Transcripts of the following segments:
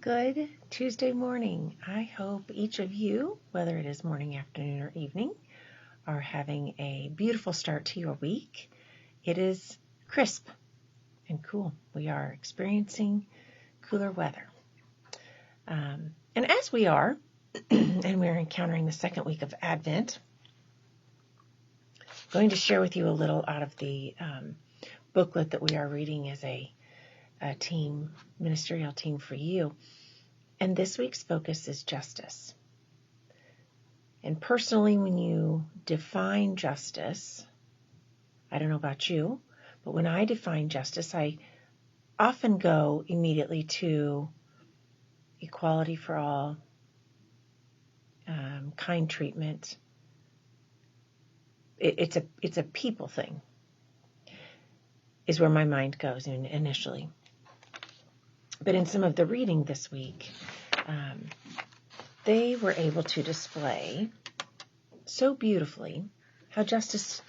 Good Tuesday morning. I hope each of you, whether it is morning, afternoon, or evening, are having a beautiful start to your week. It is crisp and cool. We are experiencing cooler weather. And as we are, and we're encountering the second week of Advent, I'm going to share with you a little out of the booklet that we are reading as a team, ministerial team for you. And this week's focus is justice. And personally, when you define justice, I don't know about you, but when I define justice, I often go immediately to equality for all, kind treatment. It's a people thing, is where my mind goes initially. But in some of the reading this week, they were able to display so beautifully how justice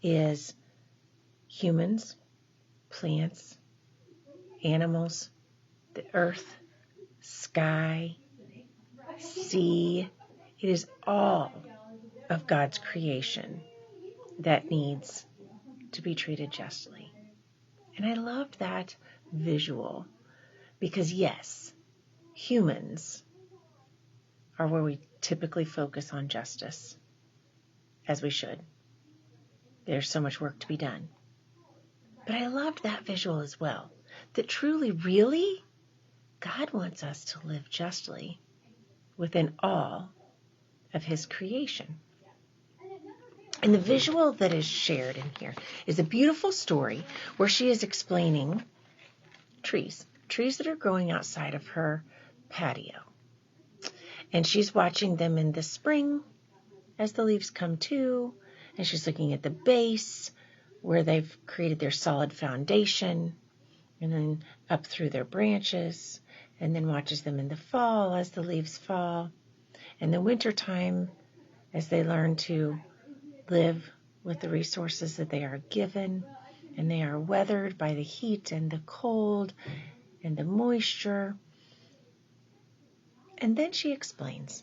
is humans, plants, animals, the earth, sky, sea. It is all of God's creation that needs to be treated justly. And I loved that visual because, yes, humans are where we typically focus on justice, as we should. There's so much work to be done. But I loved that visual as well, that truly, really, God wants us to live justly within all of His creation. And the visual that is shared in here is a beautiful story where she is explaining trees that are growing outside of her patio. And she's watching them in the spring as the leaves come to, and she's looking at the base where they've created their solid foundation, and then up through their branches, and then watches them in the fall as the leaves fall, and the wintertime as they learn to live with the resources that they are given, and they are weathered by the heat and the cold and the moisture. And then she explains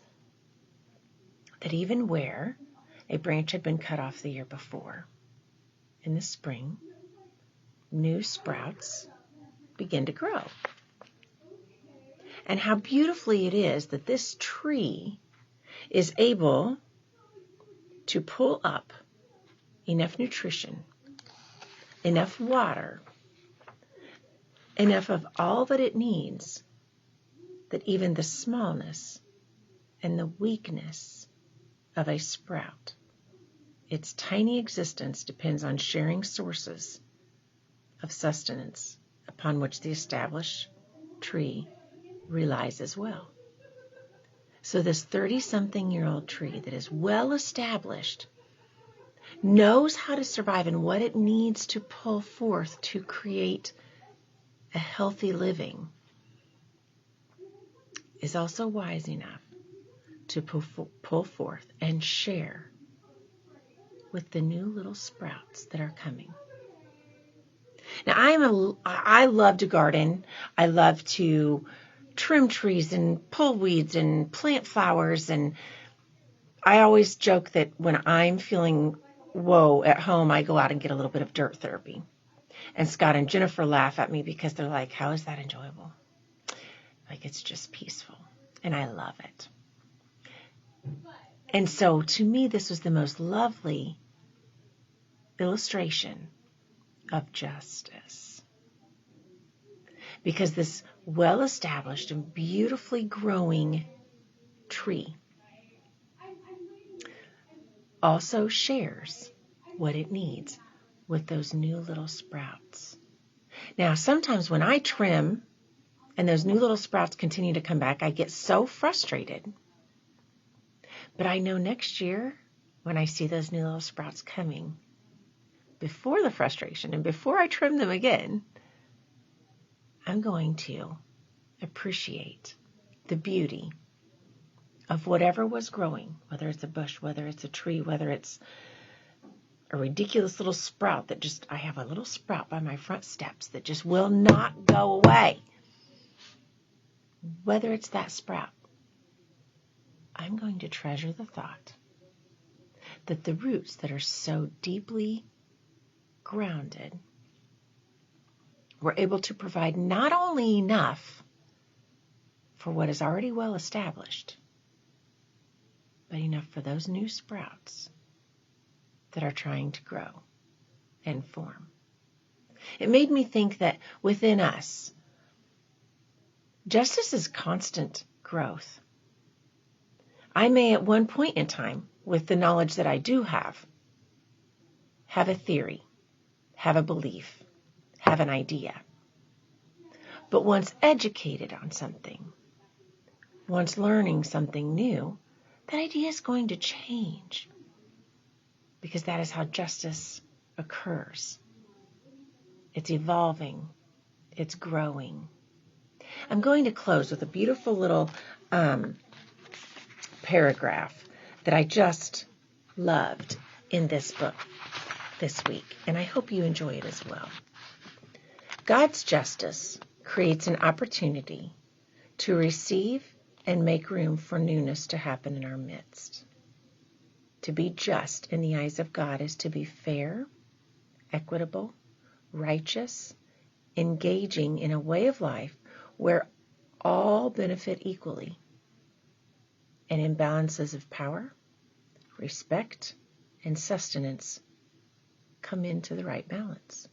that even where a branch had been cut off the year before, in the spring, new sprouts begin to grow. And how beautifully it is that this tree is able to pull up enough nutrition, enough water, enough of all that it needs, that even the smallness and the weakness of a sprout, its tiny existence depends on sharing sources of sustenance upon which the established tree relies as well. So this 30-something-year-old tree that is well established knows how to survive and what it needs to pull forth to create a healthy living, is also wise enough to pull forth and share with the new little sprouts that are coming. Now, I love to garden. I love to trim trees and pull weeds and plant flowers. And I always joke that when I'm feeling woe at home, I go out and get a little bit of dirt therapy. And Scott and Jennifer laugh at me because they're like, how is that enjoyable? Like, it's just peaceful. And I love it. And so to me, this was the most lovely illustration of justice. Because this well-established and beautifully growing tree also shares what it needs with those new little sprouts. Now, sometimes when I trim and those new little sprouts continue to come back, I get so frustrated. But I know next year, when I see those new little sprouts coming, before the frustration and before I trim them again, I'm going to appreciate the beauty of whatever was growing, whether it's a bush, whether it's a tree, whether it's a ridiculous little sprout that I have a little sprout by my front steps that just will not go away. whether it's that sprout, I'm going to treasure the thought that the roots that are so deeply grounded were able to provide not only enough for what is already well established, but enough for those new sprouts that are trying to grow and form. It made me think that within us, justice is constant growth. I may at one point in time, with the knowledge that I do have a theory, have a belief, have an idea. But once educated on something, once learning something new, that idea is going to change, because that is how justice occurs. It's evolving. It's growing. I'm going to close with a beautiful little paragraph that I just loved in this book this week, and I hope you enjoy it as well. God's justice creates an opportunity to receive and make room for newness to happen in our midst. To be just in the eyes of God is to be fair, equitable, righteous, engaging in a way of life where all benefit equally, and imbalances of power, respect, and sustenance come into the right balance.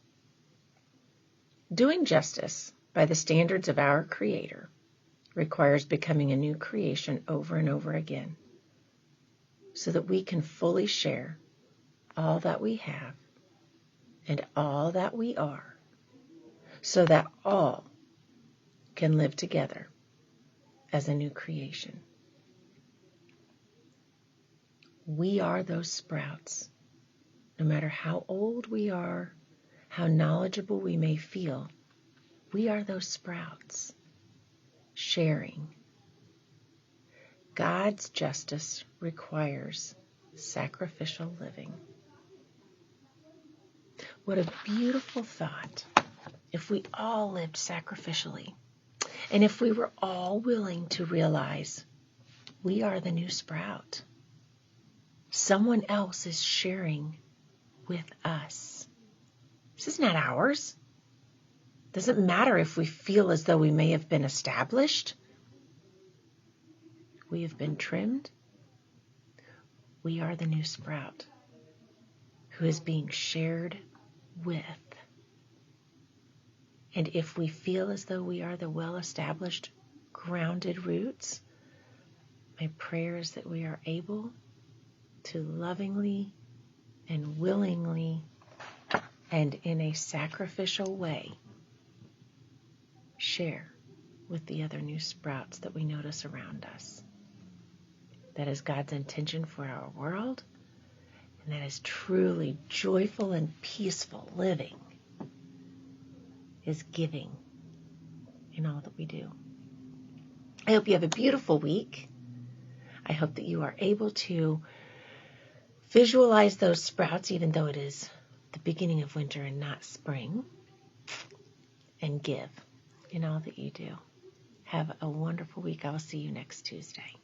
Doing justice by the standards of our Creator requires becoming a new creation over and over again, so that we can fully share all that we have and all that we are, so that all can live together as a new creation. We are those sprouts. No matter how old we are, how knowledgeable we may feel, we are those sprouts, sharing. God's justice requires sacrificial living. What a beautiful thought if we all lived sacrificially, and if we were all willing to realize we are the new sprout. Someone else is sharing with us. This is not ours. Doesn't matter if we feel as though we may have been established. We have been trimmed. We are the new sprout who is being shared with. And if we feel as though we are the well-established, grounded roots, my prayer is that we are able to lovingly and willingly and in a sacrificial way share with the other new sprouts that we notice around us. That is God's intention for our world, and that is truly joyful and peaceful living, is giving in all that we do. I hope you have a beautiful week. I hope that you are able to visualize those sprouts, even though it is the beginning of winter and not spring, and give in all that you do. Have a wonderful week. I will see you next Tuesday.